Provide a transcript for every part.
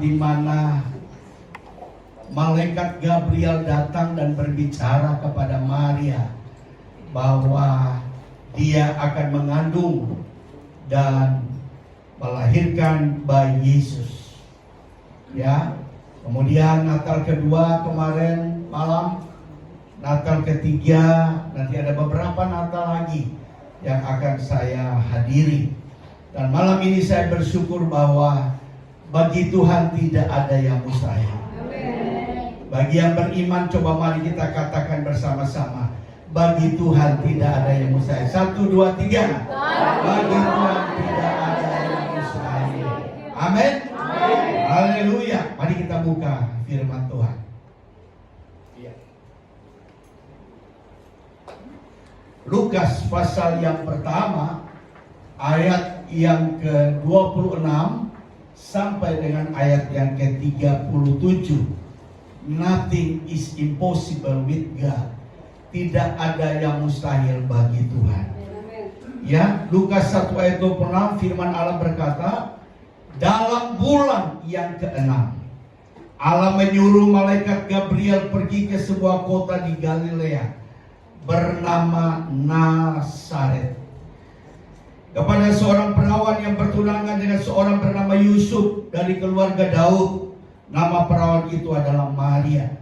di mana malaikat Gabriel datang dan berbicara kepada Maria bahwa dia akan mengandung dan melahirkan bayi Yesus. Ya. Kemudian Natal kedua kemarin malam, Natal ketiga, nanti ada beberapa Natal lagi yang akan saya hadiri. Dan malam ini saya bersyukur bahwa bagi Tuhan tidak ada yang mustahil. Bagi yang beriman, coba mari kita katakan bersama-sama, bagi Tuhan tidak ada yang mustahil. 1, 2, 3. Bagi Tuhan tidak ada yang mustahil. Amin. Haleluya. Mari kita buka firman Tuhan. Lukas pasal yang pertama, ayat yang ke-26 sampai dengan ayat yang ke-37. Nothing is impossible with God. Tidak ada yang mustahil bagi Tuhan. Ya, Lukas 1 ayat 26 firman Allah berkata, dalam bulan yang ke-6 Allah menyuruh malaikat Gabriel pergi ke sebuah kota di Galilea bernama Nazaret kepada seorang perawan yang bertunangan dengan seorang bernama Yusuf dari keluarga Daud. Nama perawan itu adalah Maria.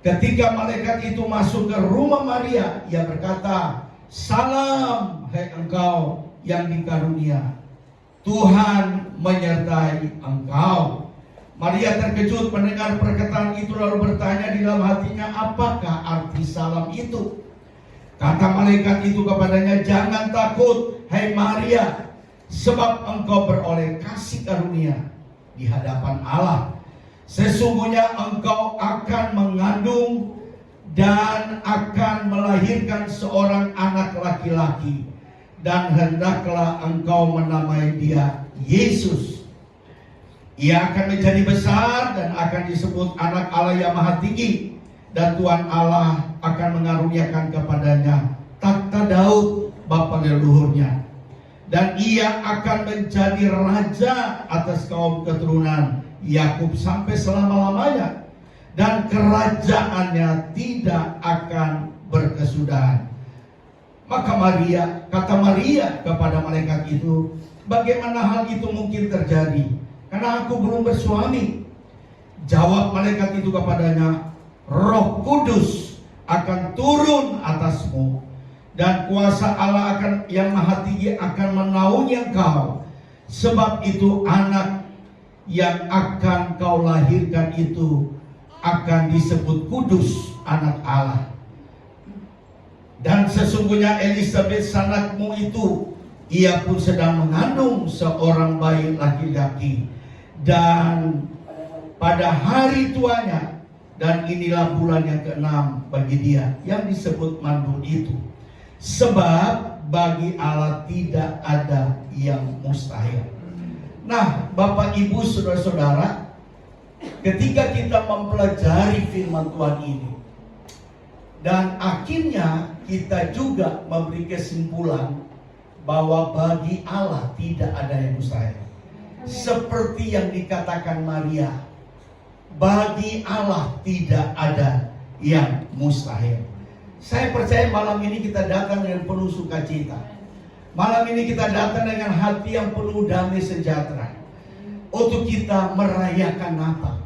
Ketika malaikat itu masuk ke rumah Maria, ia berkata, salam hai engkau yang dikarunia, Tuhan menyertai engkau. Maria terkejut mendengar perkataan itu lalu bertanya di dalam hatinya, apakah arti salam itu? Kata malaikat itu kepadanya, jangan takut hai Maria, sebab engkau beroleh kasih karunia di hadapan Allah. Sesungguhnya engkau akan mengandung dan akan melahirkan seorang anak laki-laki, dan hendaklah engkau menamai dia Yesus. Ia akan menjadi besar dan akan disebut anak Allah yang maha tinggi, dan Tuhan Allah akan mengaruniakan kepadanya takhta Daud bapa leluhurnya, dan ia akan menjadi raja atas kaum keturunan Yakub sampai selama-lamanya, dan kerajaannya tidak akan berkesudahan. Maka kata Maria kepada malaikat itu, bagaimana hal itu mungkin terjadi? Karena aku belum bersuami. Jawab malaikat itu kepadanya, Roh Kudus akan turun atasmu, dan kuasa Allah yang maha tinggi akan menaungi engkau. Sebab itu anak yang akan kau lahirkan itu akan disebut kudus, anak Allah. Dan sesungguhnya Elisabet sanakmu itu, ia pun sedang mengandung seorang bayi laki-laki, dan pada hari tuanya, dan inilah bulan yang ke-6 bagi dia, yang disebut mandul itu. Sebab bagi Allah tidak ada yang mustahil. Nah, Bapak Ibu Saudara-saudara, ketika kita mempelajari firman Tuhan ini, dan akhirnya kita juga memberi kesimpulan bahwa bagi Allah tidak ada yang mustahil. Seperti yang dikatakan Maria, bagi Allah tidak ada yang mustahil. Saya percaya malam ini kita datang dengan penuh sukacita. Malam ini kita datang dengan hati yang penuh damai sejahtera untuk kita merayakan Natal.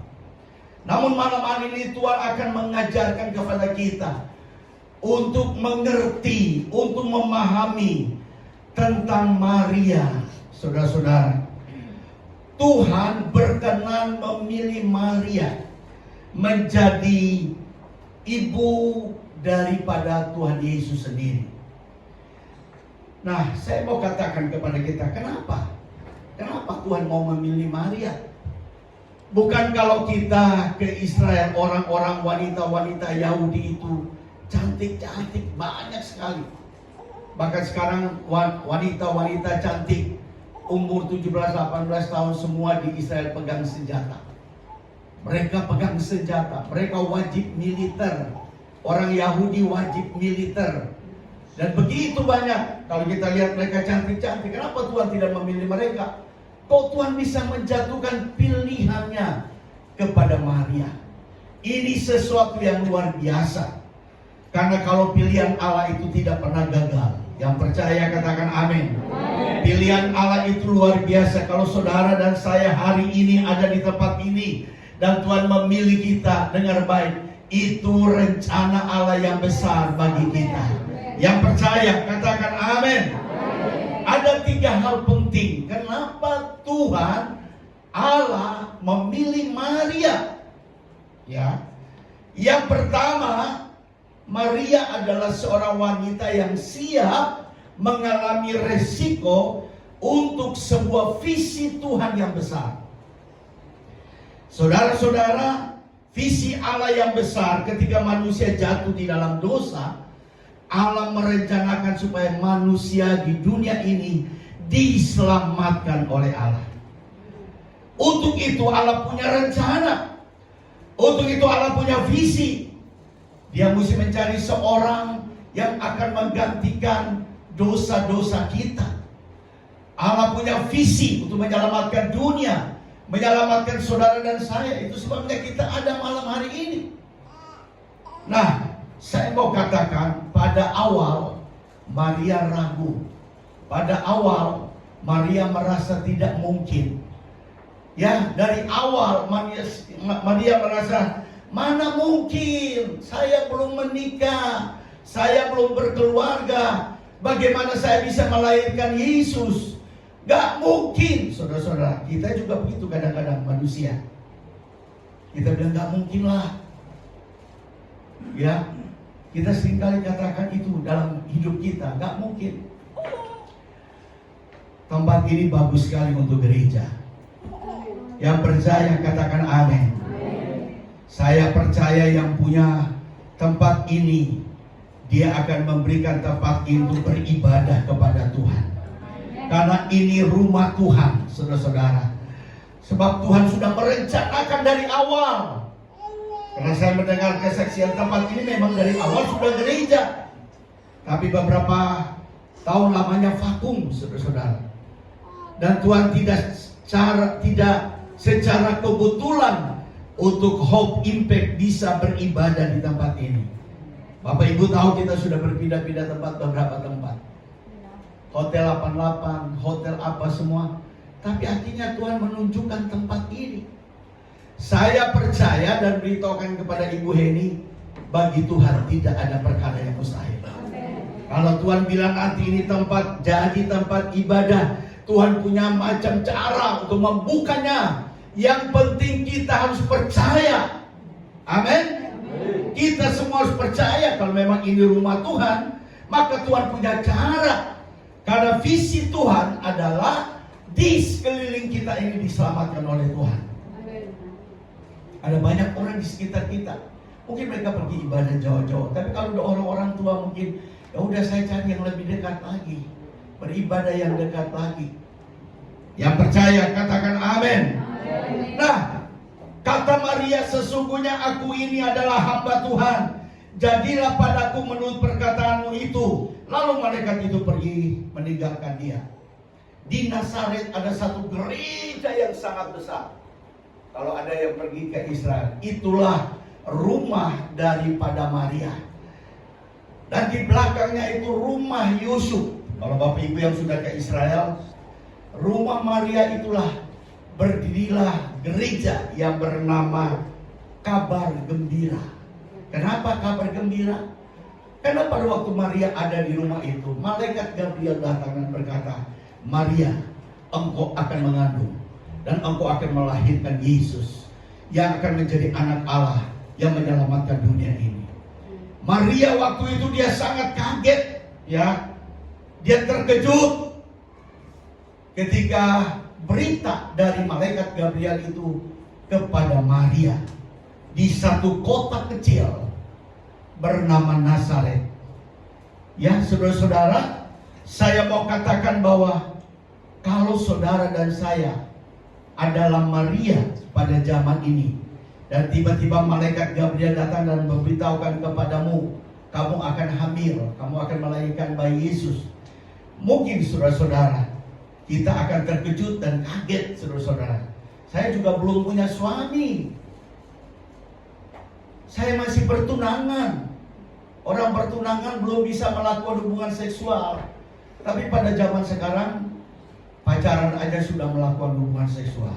Namun malam hari ini Tuhan akan mengajarkan kepada kita untuk mengerti, untuk memahami tentang Maria. Saudara-saudara, Tuhan berkenan memilih Maria menjadi ibu daripada Tuhan Yesus sendiri. Nah, saya mau katakan kepada kita, kenapa Tuhan mau memilih Maria? Bukan kalau kita ke Israel, orang-orang wanita-wanita Yahudi itu cantik-cantik, banyak sekali. Bahkan sekarang wanita-wanita cantik umur 17-18 tahun semua di Israel pegang senjata. Mereka pegang senjata, mereka wajib militer. Orang Yahudi wajib militer. Dan begitu banyak. Kalau kita lihat mereka cantik-cantik, kenapa Tuhan tidak memilih mereka? kok Tuhan bisa menjatuhkan pilihannya kepada Maria? Ini sesuatu yang luar biasa. Karena kalau pilihan Allah itu tidak pernah gagal. Yang percaya katakan amin. Pilihan Allah itu luar biasa. Kalau saudara dan saya hari ini ada di tempat ini dan Tuhan memilih kita, dengar baik, itu rencana Allah yang besar bagi kita. Yang percaya katakan amin. Ada 3 hal penting kenapa Tuhan Allah memilih Maria. Ya. Yang pertama, Maria adalah seorang wanita yang siap mengalami resiko untuk sebuah visi Tuhan yang besar. Saudara-saudara, visi Allah yang besar ketika manusia jatuh di dalam dosa, Allah merencanakan supaya manusia di dunia ini diselamatkan oleh Allah. Untuk itu Allah punya rencana. Untuk itu Allah punya visi. Dia mesti mencari seorang yang akan menggantikan dosa-dosa kita. Allah punya visi untuk menyelamatkan dunia, menyelamatkan saudara dan saya. Itu sebabnya kita ada malam hari ini. Nah, saya mau katakan pada awal Maria ragu. Pada awal Maria merasa tidak mungkin. Ya, dari awal Maria merasa, mana mungkin, saya belum menikah, saya belum berkeluarga, bagaimana saya bisa melahirkan Yesus? Gak mungkin. Saudara-saudara, kita juga begitu kadang-kadang manusia. Kita bilang gak mungkin lah. Ya, kita seringkali katakan itu dalam hidup kita, gak mungkin. Tempat ini bagus sekali untuk gereja. Yang percaya katakan amin. Saya percaya yang punya tempat ini, dia akan memberikan tempat ini untuk beribadah kepada Tuhan. Karena ini rumah Tuhan, saudara-saudara. Sebab Tuhan sudah merencanakan dari awal. Karena saya mendengar kesaksian tempat ini memang dari awal sudah gereja. Tapi beberapa tahun lamanya vakum, saudara-saudara. Dan Tuhan tidak secara kebetulan untuk Hope Impact bisa beribadah di tempat ini. Bapak Ibu tahu kita sudah berpindah-pindah tempat, beberapa tempat. Hotel 88, hotel apa semua. Tapi akhirnya Tuhan menunjukkan tempat ini. Saya percaya dan beritahukan kepada Ibu Heni, bagi Tuhan tidak ada perkara yang mustahil. Kalau Tuhan bilang nanti ini tempat jadi tempat ibadah, Tuhan punya macam cara untuk membukanya. Yang penting kita harus percaya. Amin. Kita semua harus percaya kalau memang ini rumah Tuhan, maka Tuhan punya cara. Karena visi Tuhan adalah di sekeliling kita ini diselamatkan oleh Tuhan. Ada banyak orang di sekitar kita. Mungkin mereka pergi ibadah jauh-jauh, tapi kalau udah orang-orang tua mungkin, ya udah saya cari yang lebih dekat lagi, beribadah yang dekat lagi. Yang percaya katakan amin. Nah, kata Maria, sesungguhnya aku ini adalah hamba Tuhan, jadilah padaku menurut perkataanmu itu. Lalu malaikat itu pergi meninggalkan dia. Di Nazaret ada satu gereja yang sangat besar. Kalau ada yang pergi ke Israel, itulah rumah daripada Maria. Dan di belakangnya itu rumah Yusuf. Kalau Bapak Ibu yang sudah ke Israel, rumah Maria itulah berdirilah gereja yang bernama Kabar Gembira. Kenapa kabar gembira? Karena pada waktu Maria ada di rumah itu, malaikat Gabriel datang dan berkata, Maria, engkau akan mengandung dan engkau akan melahirkan Yesus yang akan menjadi anak Allah yang menyelamatkan dunia ini. Maria waktu itu dia sangat kaget, ya. Dia terkejut ketika berita dari malaikat Gabriel itu kepada Maria di satu kota kecil bernama Nazaret. Ya, saudara-saudara, saya mau katakan bahwa kalau saudara dan saya adalah Maria pada zaman ini, dan tiba-tiba malaikat Gabriel datang dan memberitahukan kepadamu, kamu akan hamil, kamu akan melahirkan bayi Yesus. Mungkin saudara-saudara, kita akan terkejut dan kaget, saudara-saudara. Saya juga belum punya suami. Saya masih bertunangan. Orang bertunangan belum bisa melakukan hubungan seksual. Tapi pada zaman sekarang, pacaran aja sudah melakukan hubungan seksual.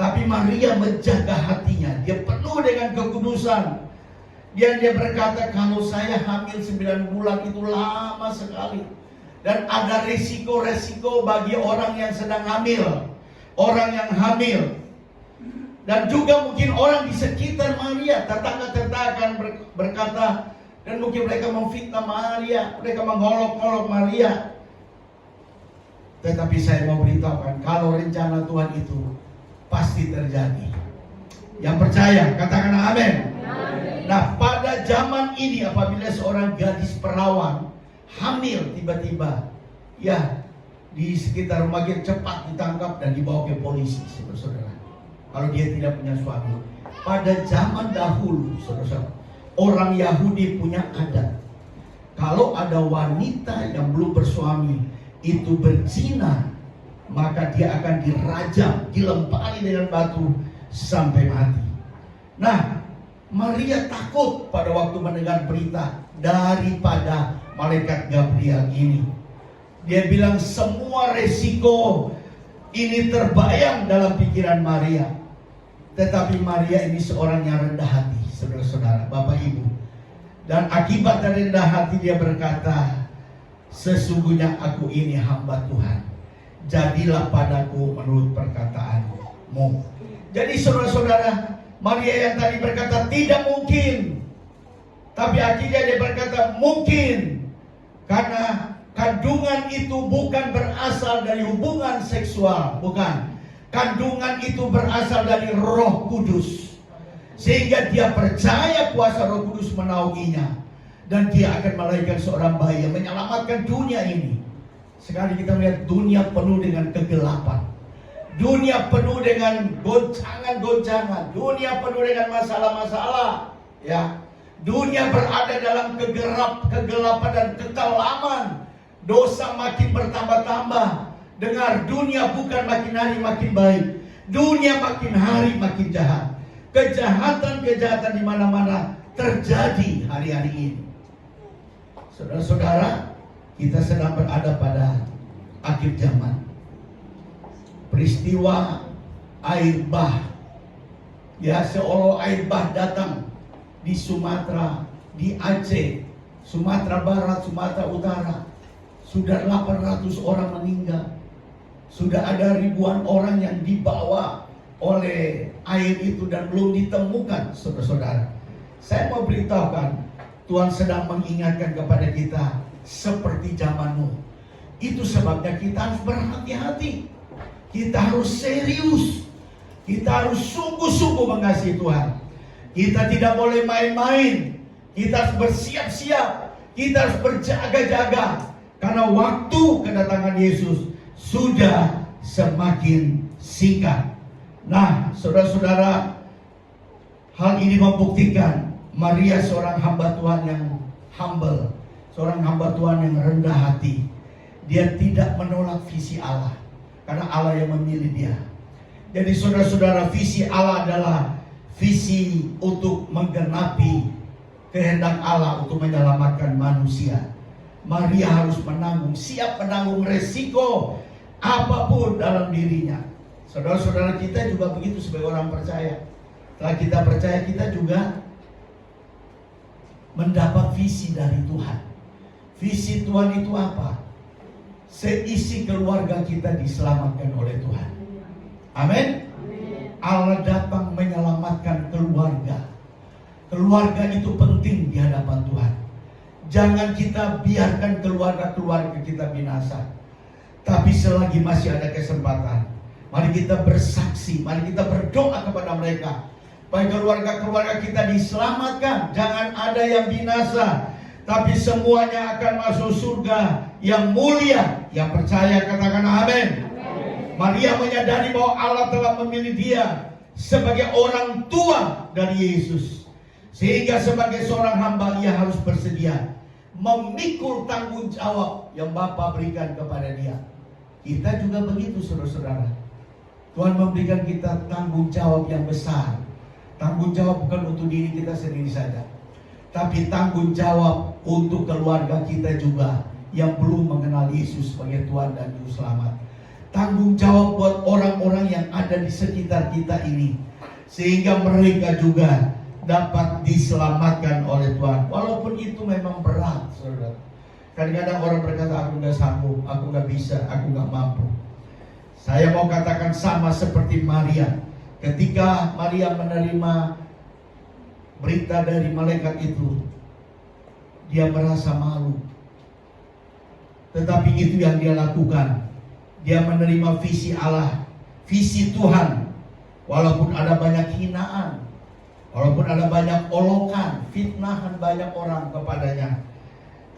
Tapi Maria menjaga hatinya. Dia penuh dengan kekudusan. Dia berkata, kalau saya hamil 9 bulan itu lama sekali. Dan ada risiko-risiko bagi orang yang sedang hamil. Orang yang hamil. Dan juga mungkin orang di sekitar Maria, tetangga-tetangga akan berkata, dan mungkin mereka memfitnah Maria, mereka mengolok-olok Maria. Tetapi saya mau beritahukan, kalau rencana Tuhan itu pasti terjadi. Yang percaya, katakan amin. Nah, pada zaman ini apabila seorang gadis perawan hamil tiba-tiba, ya, di sekitar rumah dia cepat ditangkap dan dibawa ke polisi, saudara-saudara. Kalau dia tidak punya suami. Pada zaman dahulu, saudara-saudara, orang Yahudi punya adat. Kalau ada wanita yang belum bersuami itu berzina, maka dia akan dirajam, dilempari dengan batu sampai mati. Nah, Maria takut pada waktu mendengar berita daripada malaikat Gabriel ini. Dia bilang semua resiko ini terbayang dalam pikiran Maria. Tetapi Maria ini seorang yang rendah hati, saudara-saudara, Bapak Ibu. Dan akibat dari rendah hati dia berkata, sesungguhnya aku ini hamba Tuhan. Jadilah padaku menurut perkataanmu. Jadi saudara-saudara, Maria yang tadi berkata tidak mungkin, tapi akhirnya dia berkata mungkin. Karena kandungan itu bukan berasal dari hubungan seksual, bukan. Kandungan itu berasal dari Roh Kudus. Sehingga dia percaya kuasa Roh Kudus menaunginya. Dan dia akan melahirkan seorang bayi yang menyelamatkan dunia ini. Sekarang kita melihat dunia penuh dengan kegelapan. Dunia penuh dengan goncangan-goncangan. Dunia penuh dengan masalah-masalah. Ya, dunia berada dalam kegelapan dan kekelaman. Dosa makin bertambah-tambah. Dengar, dunia bukan makin hari makin baik. Dunia makin hari makin jahat. Kejahatan-kejahatan di mana-mana terjadi hari-hari ini. Saudara-saudara, kita sedang berada pada akhir zaman. Peristiwa air bah, ya, seolah air bah datang di Sumatera, di Aceh, Sumatera Barat, Sumatera Utara. Sudah 800 orang meninggal. Sudah ada ribuan orang yang dibawa oleh air itu dan belum ditemukan, saudara-saudara. Saya mau beritahukan, Tuhan sedang mengingatkan kepada kita seperti zaman Nuh. Itu sebabnya kita harus berhati-hati. Kita harus serius. Kita harus sungguh-sungguh mengasihi Tuhan. Kita tidak boleh main-main. Kita harus bersiap-siap. Kita harus berjaga-jaga. Karena waktu kedatangan Yesus sudah semakin singkat. Nah, saudara-saudara, hal ini membuktikan Maria seorang hamba Tuhan yang humble, seorang hamba Tuhan yang rendah hati. Dia tidak menolak visi Allah, karena Allah yang memilih dia. Jadi saudara-saudara, visi Allah adalah visi untuk menggenapi kehendak Allah untuk menyelamatkan manusia. Maria harus menanggung, siap menanggung resiko apapun dalam dirinya. Saudara-saudara, kita juga begitu sebagai orang percaya. Setelah kita percaya, kita juga mendapat visi dari Tuhan. Visi Tuhan itu apa? Seisi keluarga kita diselamatkan oleh Tuhan. Amin. Allah datang menyelamatkan keluarga. Keluarga itu penting di hadapan Tuhan. Jangan kita biarkan keluarga-keluarga kita binasa. Tapi selagi masih ada kesempatan, mari kita bersaksi, mari kita berdoa kepada mereka. Baik keluarga-keluarga kita diselamatkan. Jangan ada yang binasa, tapi semuanya akan masuk surga yang mulia. Yang percaya katakan amin. Maria menyadari bahwa Allah telah memilih dia sebagai orang tua dari Yesus. Sehingga sebagai seorang hamba ia harus bersedia memikul tanggung jawab yang Bapa berikan kepada dia. Kita juga begitu, saudara-saudara. Tuhan memberikan kita tanggung jawab yang besar. Tanggung jawab bukan untuk diri kita sendiri saja, tapi tanggung jawab untuk keluarga kita juga yang belum mengenal Yesus sebagai Tuhan dan Juru Selamat. Tanggung jawab buat orang-orang yang ada di sekitar kita ini, sehingga mereka juga dapat diselamatkan oleh Tuhan. Walaupun itu memang berat, saudara. Kadang-kadang orang berkata, aku gak sanggup, aku gak bisa, aku gak mampu. Saya mau katakan sama seperti Maria. Ketika Maria menerima berita dari malaikat itu, dia merasa malu. Tetapi itu yang dia lakukan. Dia menerima visi Allah, visi Tuhan. Walaupun ada banyak hinaan, walaupun ada banyak olokan, fitnahan banyak orang kepadanya,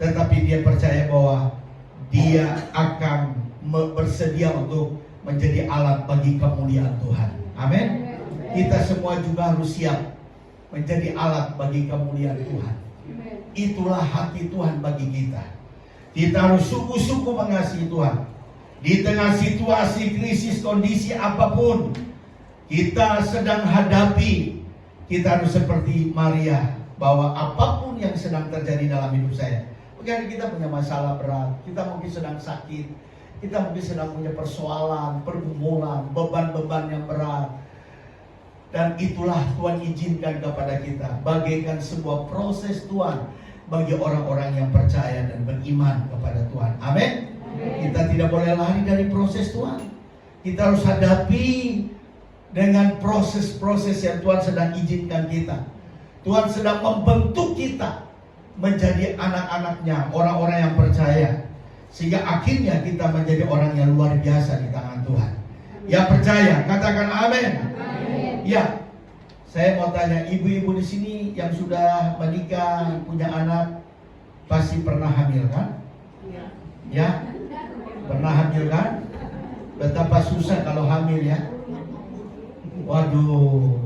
tetapi dia percaya bahwa dia akan bersedia untuk menjadi alat bagi kemuliaan Tuhan. Amin. Kita semua juga harus siap menjadi alat bagi kemuliaan Tuhan. Itulah hati Tuhan bagi kita. Kita harus sungguh-sungguh mengasihi Tuhan. Di tengah situasi krisis, kondisi apapun kita sedang hadapi, kita harus seperti Maria, bahwa apapun yang sedang terjadi dalam hidup saya, mungkin kita punya masalah berat, kita mungkin sedang sakit, kita mungkin sedang punya persoalan, pergumulan, beban-beban yang berat, dan itulah Tuhan izinkan kepada kita bagaikan sebuah proses Tuhan bagi orang-orang yang percaya dan beriman kepada Tuhan. Amin. Kita tidak boleh lari dari proses Tuhan. Kita harus hadapi dengan proses-proses yang Tuhan sedang izinkan kita. Tuhan sedang membentuk kita menjadi anak-anaknya, orang-orang yang percaya, sehingga akhirnya kita menjadi orang yang luar biasa di tangan Tuhan. Yang percaya, katakan amin. Ya, saya mau tanya, ibu-ibu di sini yang sudah menikah, punya anak, pasti pernah hamil kan? Ya, pernah hamil kan? Betapa susah kalau hamil ya. Waduh,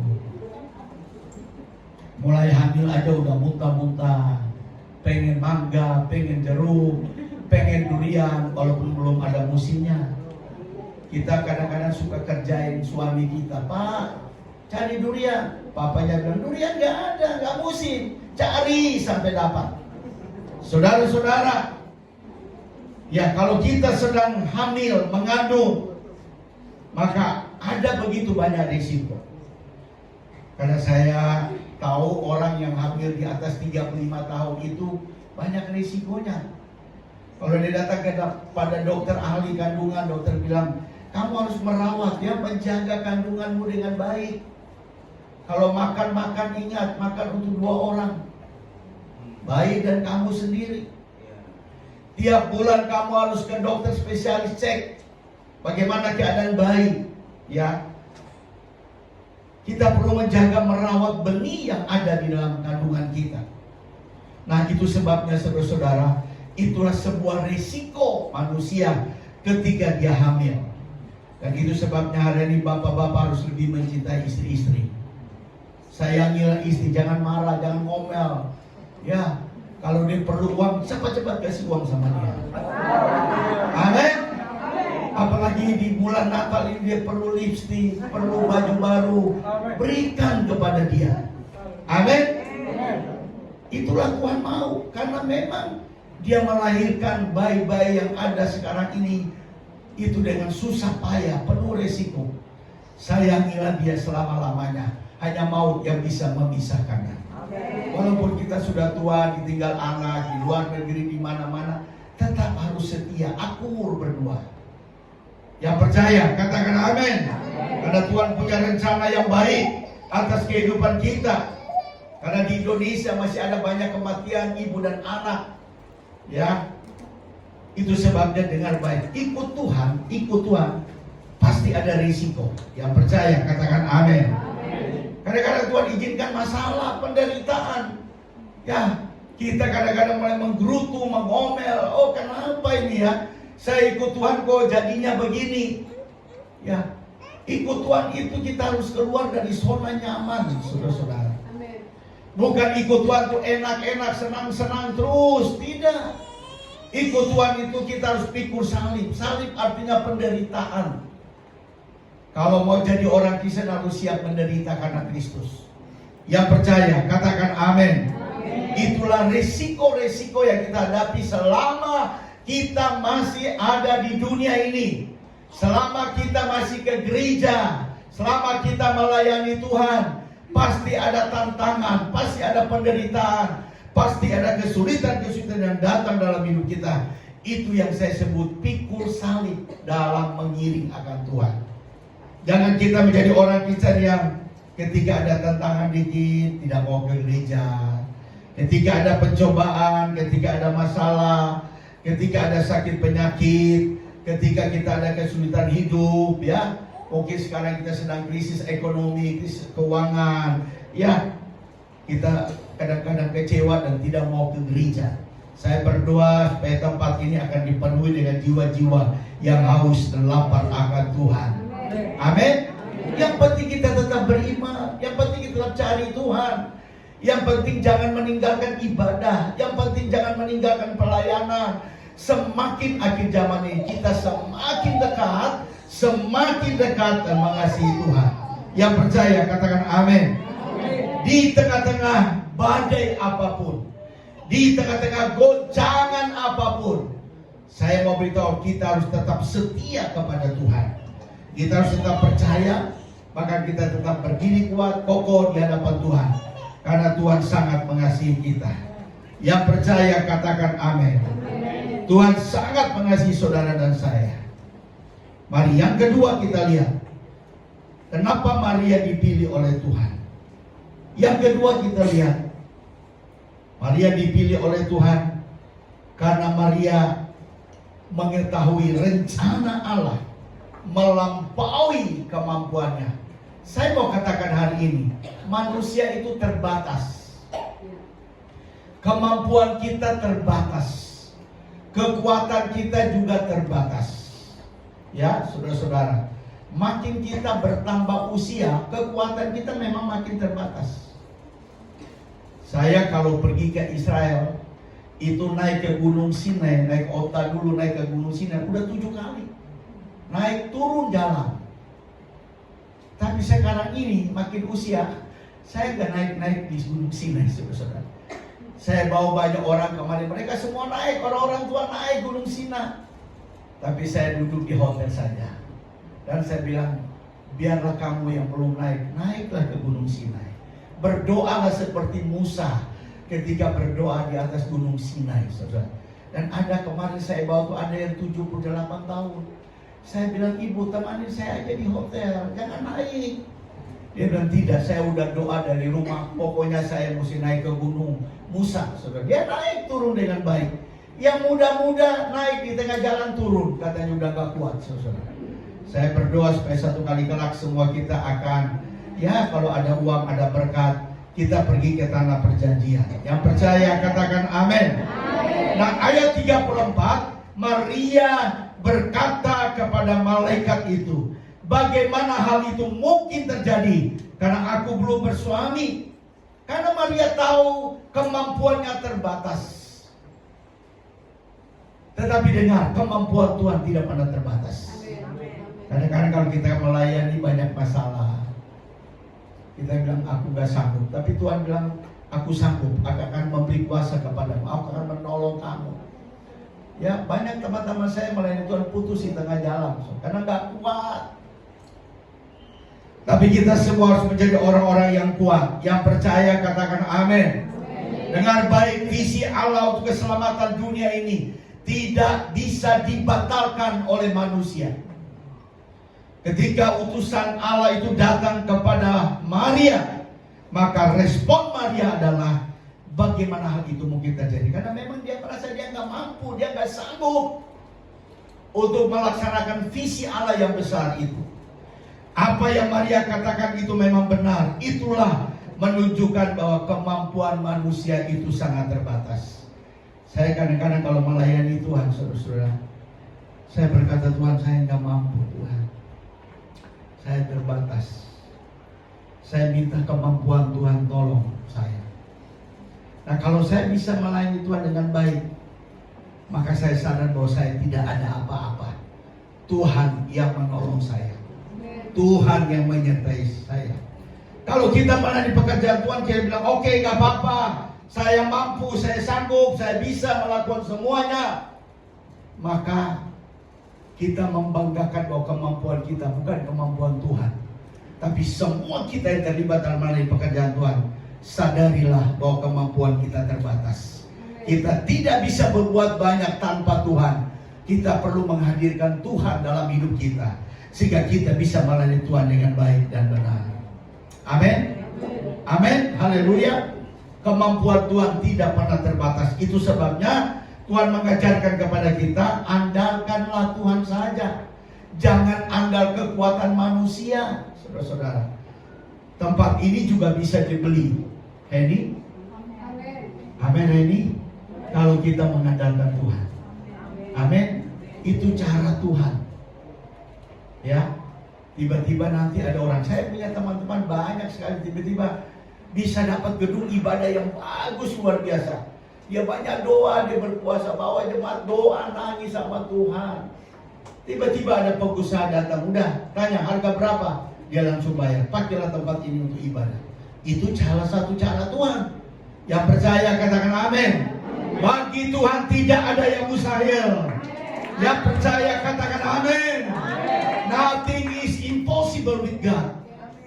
mulai hamil aja udah muntah-muntah, pengen mangga, pengen jeruk, pengen durian, walaupun belum ada musimnya. Kita kadang-kadang suka kerjain suami kita, Pak, cari durian. Papanya bilang, durian gak ada, gak musim. Cari sampai dapat. Saudara-saudara, ya kalau kita sedang hamil, mengandung, maka ada begitu banyak risiko. Karena saya tahu orang yang hamil di atas 35 tahun itu banyak risikonya. Kalau dia datang pada dokter ahli kandungan, dokter bilang, kamu harus merawat ya, menjaga kandunganmu dengan baik. Kalau makan ingat, makan untuk 2 orang, bayi dan kamu sendiri. Tiap bulan kamu harus ke dokter spesialis cek bagaimana keadaan bayi. Ya, kita perlu menjaga, merawat benih yang ada di dalam kandungan kita. Nah, itu sebabnya saudara-saudara, itulah sebuah risiko manusia ketika dia hamil. Dan itu sebabnya hari ini bapak-bapak harus lebih mencintai istri-istri. Sayangilah istri, jangan marah, jangan ngomel. Ya, kalau dia perlu uang, cepat-cepat kasih uang sama dia. Amin. Apalagi di bulan Natal ini dia perlu lipstik, perlu baju baru, berikan kepada dia. Amin. Itulah Tuhan mau, karena memang dia melahirkan bayi-bayi yang ada sekarang ini itu dengan susah payah, penuh resiko. Sayangilah dia selama-lamanya, hanya maut yang bisa memisahkannya. Walaupun kita sudah tua, ditinggal anak, di luar negeri, di mana-mana, tetap harus setia, akur berdua. Yang percaya, katakan amin. Karena Tuhan punya rencana yang baik atas kehidupan kita. Karena di Indonesia masih ada banyak kematian ibu dan anak. Ya, itu sebabnya dengar baik. Ikut Tuhan, pasti ada risiko. Yang percaya, katakan amin. Kadang-kadang Tuhan izinkan masalah, penderitaan. Ya, kita kadang-kadang mulai menggerutu, mengomel. Oh, kenapa ini ya? Saya ikut Tuhan kok jadinya begini. Ya, ikut Tuhan itu kita harus keluar dari zona nyaman, saudara-saudara. Bukan ikut Tuhan tuh enak-enak, senang-senang terus. Tidak. Ikut Tuhan itu kita harus pikul salib. Salib artinya penderitaan. Kalau mau jadi orang Kristen harus siap menderita karena Kristus. Yang percaya, katakan amin. Itulah resiko-resiko yang kita hadapi selama kita masih ada di dunia ini. Selama kita masih ke gereja, selama kita melayani Tuhan, pasti ada tantangan, pasti ada penderitaan, pasti ada kesulitan-kesulitan yang datang dalam hidup kita. Itu yang saya sebut pikul salib dalam mengiring akan Tuhan. Jangan kita menjadi orang Kristen yang ketika ada tantangan dikit tidak mau ke gereja, ketika ada pencobaan, ketika ada masalah, ketika ada sakit penyakit, ketika kita ada kesulitan hidup, ya, mungkin sekarang kita sedang krisis ekonomi, krisis keuangan, ya, kita kadang-kadang kecewa dan tidak mau ke gereja. Saya berdoa supaya tempat ini akan dipenuhi dengan jiwa-jiwa yang haus dan lapar akan Tuhan. Amin. Yang penting kita tetap beriman, yang penting kita tetap cari Tuhan. Yang penting jangan meninggalkan ibadah, yang penting jangan meninggalkan pelayanan. Semakin akhir zaman ini kita semakin dekat dan mengasihi Tuhan. Yang percaya katakan amin. Di tengah-tengah badai apapun, di tengah-tengah goncangan apapun, saya mau beritahu kita harus tetap setia kepada Tuhan. Kita harus tetap percaya, maka kita tetap berdiri kuat, kokoh di hadapan Tuhan, karena Tuhan sangat mengasihi kita. Yang percaya katakan amin. Tuhan sangat mengasihi saudara dan saya. Mari yang kedua kita lihat, kenapa Maria dipilih oleh Tuhan. Yang kedua kita lihat, Maria dipilih oleh Tuhan karena Maria mengetahui rencana Allah melampaui kemampuannya. Saya mau katakan hari ini, manusia itu terbatas. Kemampuan kita terbatas. Kekuatan kita juga terbatas. Ya, saudara-saudara, makin kita bertambah usia, kekuatan kita memang makin terbatas. Saya kalau pergi ke Israel, itu naik ke Gunung Sinai, naik Ota dulu, naik ke Gunung Sinai, udah 7 kali. Naik turun jalan. Tapi sekarang ini makin usia, saya gak naik-naik di Gunung Sinai, saudara-saudara. Saya bawa banyak orang kemarin, mereka semua naik, orang-orang tua naik Gunung Sinai. Tapi saya duduk di hotel saja. Dan saya bilang, biarlah kamu yang belum naik, naiklah ke Gunung Sinai. Berdoalah seperti Musa ketika berdoa di atas Gunung Sinai, saudara. Dan ada kemarin saya bawa tuh ada yang 78 tahun. Saya bilang, ibu temanin saya aja di hotel, jangan naik. Dia bilang, tidak, saya udah doa dari rumah, pokoknya saya mesti naik ke gunung Musa, saudara. Dia naik turun dengan baik. Yang muda-muda naik di tengah jalan turun, katanya udah gak kuat, saudara. Saya berdoa supaya satu kali kelak semua kita akan, ya kalau ada uang, ada berkat, kita pergi ke tanah perjanjian. Yang percaya katakan amin. Nah, ayat 34, Maria berkata kepada malaikat itu, bagaimana hal itu mungkin terjadi? Karena aku belum bersuami. Karena Maria tahu kemampuannya terbatas. Tetapi dengar, kemampuan Tuhan tidak pernah terbatas. Kadang-kadang kalau kita melayani banyak masalah, kita bilang aku gak sanggup. Tapi Tuhan bilang aku sanggup. Aku akan memberi kuasa kepadamu. Aku akan menolong kamu. Ya, banyak teman-teman saya melayani Tuhan putus di tengah jalan, karena gak kuat. Tapi kita semua harus menjadi orang-orang yang kuat, yang percaya katakan amin. Dengar baik, visi Allah untuk keselamatan dunia ini tidak bisa dibatalkan oleh manusia. Ketika utusan Allah itu datang kepada Maria, maka respon Maria adalah bagaimana hal itu mungkin terjadi. Karena memang dia merasa dia nggak mampu, dia nggak sanggup untuk melaksanakan visi Allah yang besar itu. Apa yang Maria katakan itu memang benar. Itulah menunjukkan bahwa kemampuan manusia itu sangat terbatas. Saya kadang-kadang kalau melayani Tuhan, saudara-saudara, saya berkata, Tuhan, saya nggak mampu, Tuhan. Saya terbatas. Saya minta kemampuan Tuhan, tolong saya. Nah, kalau saya bisa melayani Tuhan dengan baik, maka saya sadar bahwa saya tidak ada apa-apa. Tuhan yang menolong saya, Tuhan yang menyertai saya. Kalau kita pernah di pekerjaan Tuhan, kita bilang oke, gak apa-apa, saya mampu, saya sanggup, saya bisa melakukan semuanya, maka kita membanggakan bahwa kemampuan kita bukan kemampuan Tuhan. Tapi semua kita yang terlibat dalam pekerjaan Tuhan, sadarilah bahwa kemampuan kita terbatas. Kita tidak bisa berbuat banyak tanpa Tuhan. Kita perlu menghadirkan Tuhan dalam hidup kita, sehingga kita bisa melayani Tuhan dengan baik dan benar. Amin. Amin. Haleluya. Kemampuan Tuhan tidak pernah terbatas. Itu sebabnya Tuhan mengajarkan kepada kita, andalkanlah Tuhan saja. Jangan andal kekuatan manusia. Saudara-saudara, tempat ini juga bisa dibeli. Heni? Amin, Heni. Kalau kita mengandalkan Tuhan. Amin. Itu cara Tuhan. Ya. Tiba-tiba nanti ada orang, saya punya teman-teman banyak sekali, tiba-tiba bisa dapat gedung ibadah yang bagus, luar biasa. Dia banyak doa, dia berpuasa, bawa jemaat doa, nangis sama Tuhan. Tiba-tiba ada pengusaha datang, udah tanya harga berapa, dia langsung bayar. Pakailah tempat ini untuk ibadah. Itu salah satu cara Tuhan. Yang percaya katakan amin. Bagi Tuhan tidak ada yang mustahil. Yang percaya katakan amin. Nothing is impossible with God.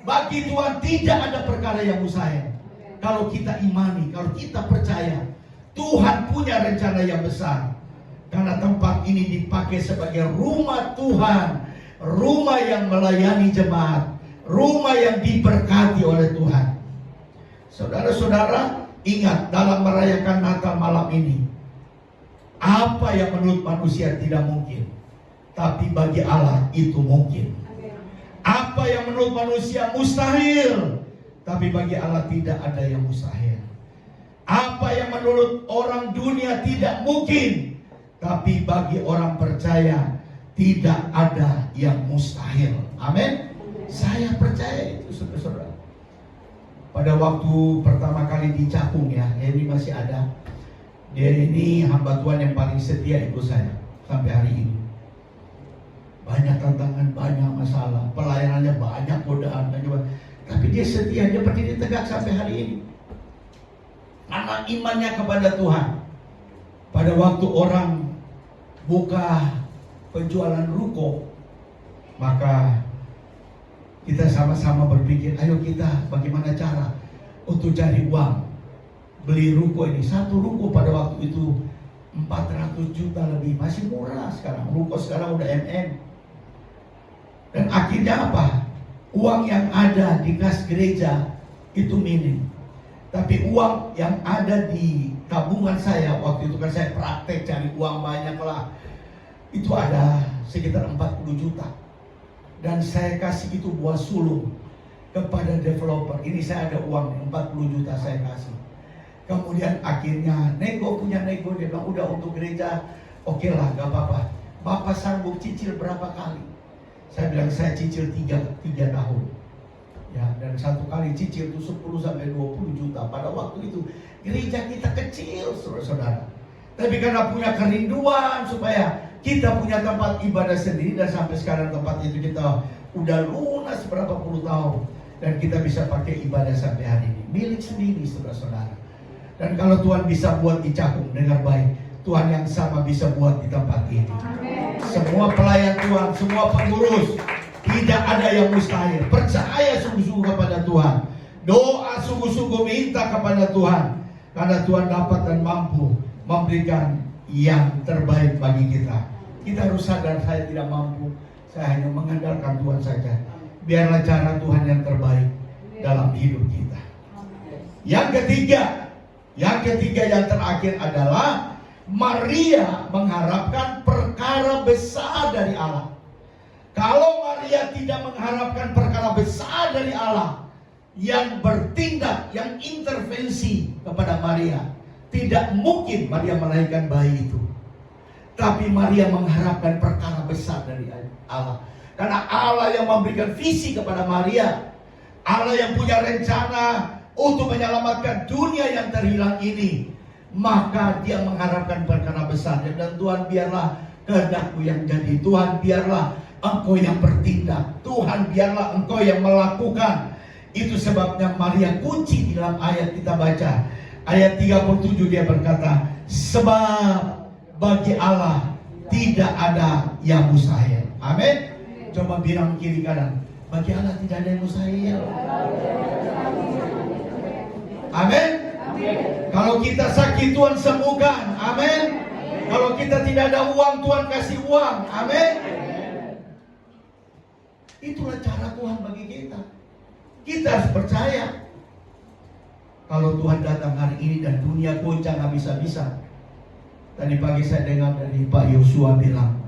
Bagi Tuhan tidak ada perkara yang mustahil. Kalau kita imani, kalau kita percaya, Tuhan punya rencana yang besar. Karena tempat ini dipakai sebagai rumah Tuhan, rumah yang melayani jemaat, rumah yang diberkati oleh Tuhan. Saudara-saudara, ingat dalam merayakan Natal malam ini, apa yang menurut manusia tidak mungkin, tapi bagi Allah itu mungkin. Apa yang menurut manusia mustahil, tapi bagi Allah tidak ada yang mustahil. Apa yang menurut orang dunia tidak mungkin, tapi bagi orang percaya tidak ada yang mustahil. Amin. Saya percaya itu, saudara-saudara. Pada waktu pertama kali di Cakung, ya, ini masih ada. Dia ini hamba Tuhan yang paling setia ikut saya sampai hari ini. Banyak tantangan, banyak masalah, pelayanannya banyak, godaan, tapi dia setia, dia berdiri tegak sampai hari ini. Karena imannya kepada Tuhan. Pada waktu orang buka penjualan ruko, maka kita sama-sama berpikir, ayo kita bagaimana cara untuk cari uang beli ruko ini. Satu ruko pada waktu itu 400 juta lebih, masih murah sekarang. Ruko sekarang udah MM. Dan akhirnya apa? Uang yang ada di kas gereja itu minim. Tapi uang yang ada di tabungan saya, waktu itu kan saya praktek cari uang banyak lah, itu ada sekitar 40 juta. Dan saya kasih itu buat sulung kepada developer. Ini saya ada uang 40 juta saya kasih. Kemudian akhirnya punya nego, dia bilang udah untuk gereja, oke lah, gak apa-apa. Bapak sanggup cicil berapa kali? Saya bilang saya cicil 3 tahun. Ya, dan satu kali cicil itu 10 sampai 20 juta. Pada waktu itu gereja kita kecil, saudara-saudara. Tapi karena punya kerinduan supaya kita punya tempat ibadah sendiri, dan sampai sekarang tempat itu kita udah lunas berapa puluh tahun, dan kita bisa pakai ibadah sampai hari ini. Milik sendiri, saudara-saudara. Dan kalau Tuhan bisa buat di Cakung, dengar baik, Tuhan yang sama bisa buat di tempat ini. Amen. Semua pelayan Tuhan, semua pengurus, tidak ada yang mustahil. Percaya sungguh-sungguh kepada Tuhan. Doa sungguh-sungguh minta kepada Tuhan. Karena Tuhan dapat dan mampu memberikan yang terbaik bagi kita. Kita harus sadar, saya tidak mampu. Saya hanya mengandalkan Tuhan saja. Biarlah cara Tuhan yang terbaik dalam hidup kita. Yang ketiga yang terakhir adalah Maria mengharapkan perkara besar dari Allah. Kalau Maria tidak mengharapkan perkara besar dari Allah yang bertindak, yang intervensi kepada Maria, tidak mungkin Maria melahirkan bayi itu. Tapi Maria mengharapkan perkara besar dari Allah. Karena Allah yang memberikan visi kepada Maria, Allah yang punya rencana untuk menyelamatkan dunia yang terhilang ini. maka dia mengharapkan perkara besar. Dan Tuhan, biarlah kehendak-Mu yang jadi. Tuhan, biarlah Engkau yang bertindak. Tuhan, biarlah Engkau yang melakukan. Itu sebabnya Maria kunci di dalam ayat kita baca. Ayat 37 dia berkata, sebab bagi Allah tidak ada yang mustahil. Amin. Coba bilang kiri kanan, bagi Allah tidak ada yang mustahil. Amin. Kalau kita sakit, Tuhan sembuhkan. Amin. Kalau kita tidak ada uang, Tuhan kasih uang. Amin. Itulah cara Tuhan bagi kita. Kita harus percaya. Kalau Tuhan datang hari ini dan dunia goncang habis-habisan. Tadi pagi saya dengar dari Pak Yosua bilang,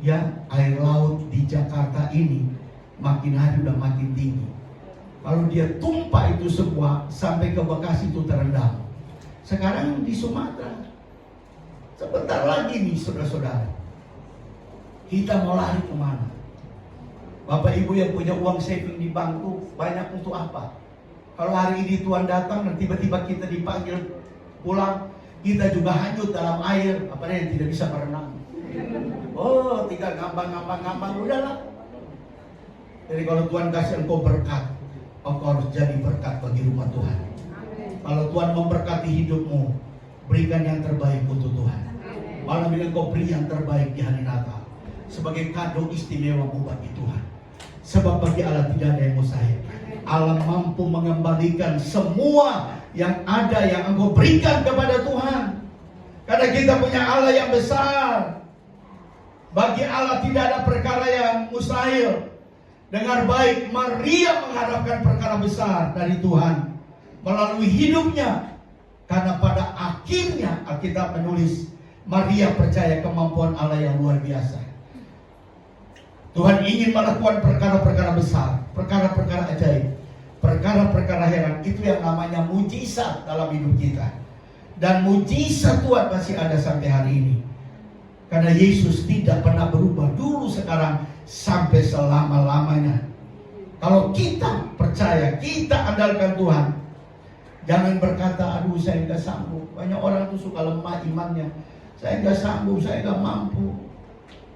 ya, air laut di Jakarta ini makin hari udah makin tinggi. Kalau dia tumpah itu semua sampai ke Bekasi itu terendam. Sekarang di Sumatera. Sebentar lagi nih saudara-saudara, kita mau lari kemana? Bapak ibu yang punya uang saving di bank tuh banyak untuk apa? Kalau hari ini Tuhan datang dan tiba-tiba kita dipanggil pulang, kita juga hanyut dalam air, apa yang tidak bisa berenang. Oh, tinggal ngambang, udahlah. Jadi kalau Tuhan kasih engkau berkat, engkau harus jadi berkat bagi rumah Tuhan. Kalau Tuhan memberkati hidupmu, berikan yang terbaik untuk Tuhan. Malam ini engkau beri yang terbaik di hari Natal sebagai kado istimewamu bagi Tuhan. Sebab bagi Allah tidak ada yang mustahil. Allah mampu mengembalikan semua yang ada yang engkau berikan kepada Tuhan. Karena kita punya Allah yang besar. Bagi Allah tidak ada perkara yang mustahil. Dengar baik, Maria mengharapkan perkara besar dari Tuhan melalui hidupnya. Karena pada akhirnya Alkitab menulis, Maria percaya kemampuan Allah yang luar biasa. Tuhan ingin melakukan perkara-perkara besar, perkara-perkara ajaib, perkara-perkara heran. Itu yang namanya mujizat dalam hidup kita. Dan mujizat Tuhan masih ada sampai hari ini. Karena Yesus tidak pernah berubah, dulu, sekarang, sampai selama-lamanya. Kalau kita percaya, kita andalkan Tuhan, jangan berkata, aduh saya nggak sanggup. Banyak orang tuh suka lemah imannya. Saya nggak sanggup, saya nggak mampu.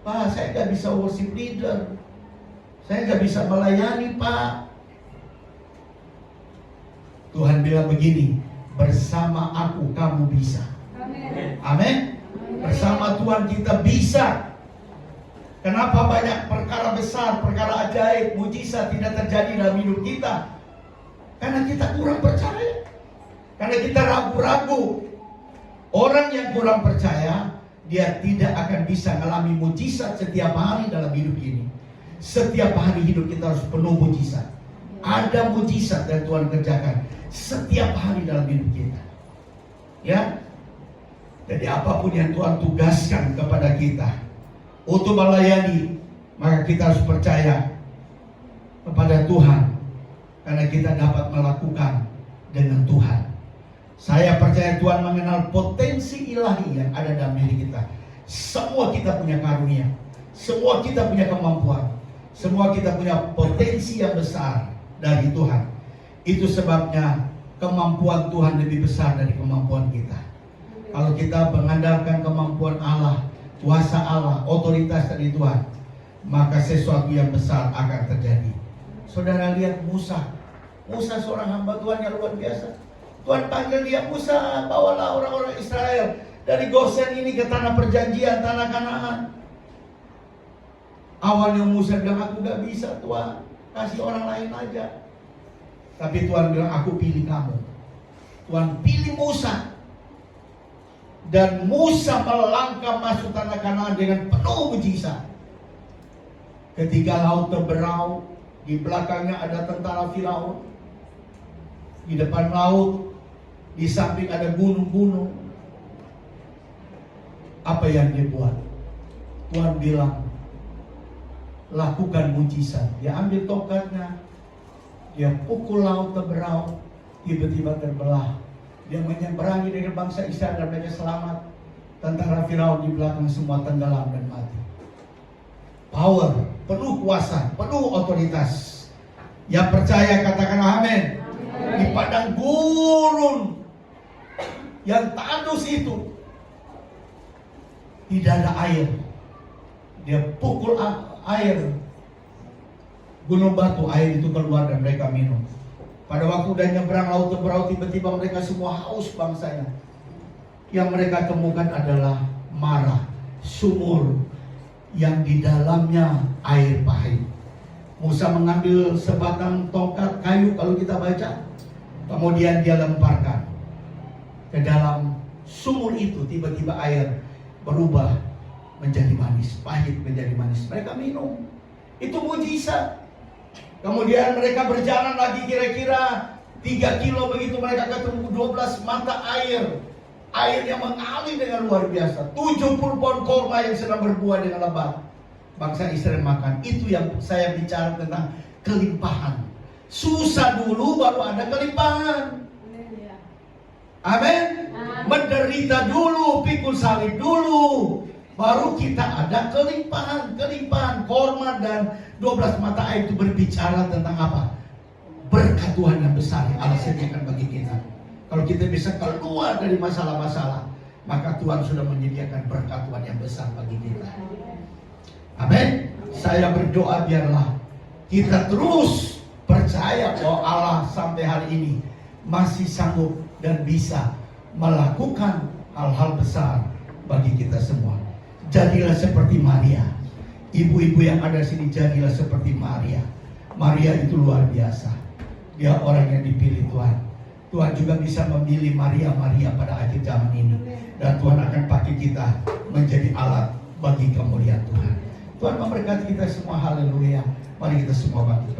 Pak, saya nggak bisa worship leader. Saya nggak bisa melayani, Pak. Tuhan bilang begini, bersama aku kamu bisa. Amin. Bersama Tuhan kita bisa. Kenapa banyak perkara besar, perkara ajaib, mujizat tidak terjadi dalam hidup kita? Karena kita kurang percaya. Karena kita ragu-ragu. Orang yang kurang percaya, dia tidak akan bisa mengalami mujizat setiap hari dalam hidup ini. Setiap hari hidup kita harus penuh mujizat. Ada mujizat yang Tuhan kerjakan setiap hari dalam hidup kita. Ya. Jadi apapun yang Tuhan tugaskan kepada kita untuk melayani, maka kita harus percaya kepada Tuhan. Karena kita dapat melakukan dengan Tuhan. Saya percaya Tuhan mengenal potensi ilahi yang ada dalam diri kita. Semua kita punya karunia. Semua kita punya kemampuan. Semua kita punya potensi yang besar dari Tuhan. Itu sebabnya kemampuan Tuhan lebih besar dari kemampuan kita. Kalau kita mengandalkan kemampuan Allah, kuasa Allah, otoritas dari Tuhan, maka sesuatu yang besar akan terjadi. Saudara lihat Musa. Musa seorang hamba Tuhan yang luar biasa. Tuhan panggil dia, Musa, bawalah orang-orang Israel dari Gosen ini ke tanah perjanjian, tanah Kanaan. Awalnya Musa bilang, aku gak bisa Tuhan, kasih orang lain aja. Tapi Tuhan bilang, aku pilih kamu. Tuhan pilih Musa. Dan Musa melangkah masuk tanah Kanaan dengan penuh mujizat. Ketika laut terberau, di belakangnya ada tentara Firaun. Di depan laut, di samping ada gunung-gunung. Apa yang dia buat? Tuhan bilang, lakukan mujizat. Dia ambil tongkatnya, dia pukul laut terberau, tiba-tiba terbelah. Dia menyeberangi dengan bangsa Israel dan mereka selamat. Tentara Firaun di belakang semua tenggelam dan mati. Power, penuh kuasa, penuh otoritas. Yang percaya katakan amin. Di padang gurun yang tandus itu tidak ada air. Dia pukul air, gunung batu, air itu keluar dan mereka minum. Pada waktu udah nyebrang laut Teberau, tiba-tiba mereka semua haus bangsanya. Yang mereka temukan adalah Marah, sumur yang di dalamnya air pahit. Musa mengambil sebatang tongkat kayu kalau kita baca, kemudian dia lemparkan ke dalam sumur itu. Tiba-tiba air berubah menjadi manis, pahit menjadi manis. Mereka minum. Itu mujizat. Kemudian mereka berjalan lagi kira-kira 3 kilo, begitu mereka ketemu 12 mata air. Air yang mengalir dengan luar biasa. 70 pohon korma yang sedang berbuah dengan lebat. Bangsa Israel makan. Itu yang saya bicara tentang kelimpahan. Susah dulu baru ada kelimpahan. Amin. Menderita dulu, pikul salib dulu, baru kita ada kelimpahan. Kelimpahan korma dan 12 mata air itu berbicara tentang apa? Berkat Tuhan yang besar yang Allah sediakan bagi kita. Kalau kita bisa keluar dari masalah-masalah, maka Tuhan sudah menyediakan berkat Tuhan yang besar bagi kita. Amin. Saya berdoa biarlah kita terus percaya bahwa Allah sampai hari ini masih sanggup dan bisa melakukan hal-hal besar bagi kita semua. Jadilah seperti Maria. Ibu-ibu yang ada sini, jadilah seperti Maria. Maria itu luar biasa. Dia orang yang dipilih Tuhan. Tuhan juga bisa memilih Maria pada akhir zaman ini. Dan Tuhan akan pakai kita menjadi alat bagi kemuliaan Tuhan. Tuhan memberkati kita semua. Haleluya. Mari kita semua bangkit.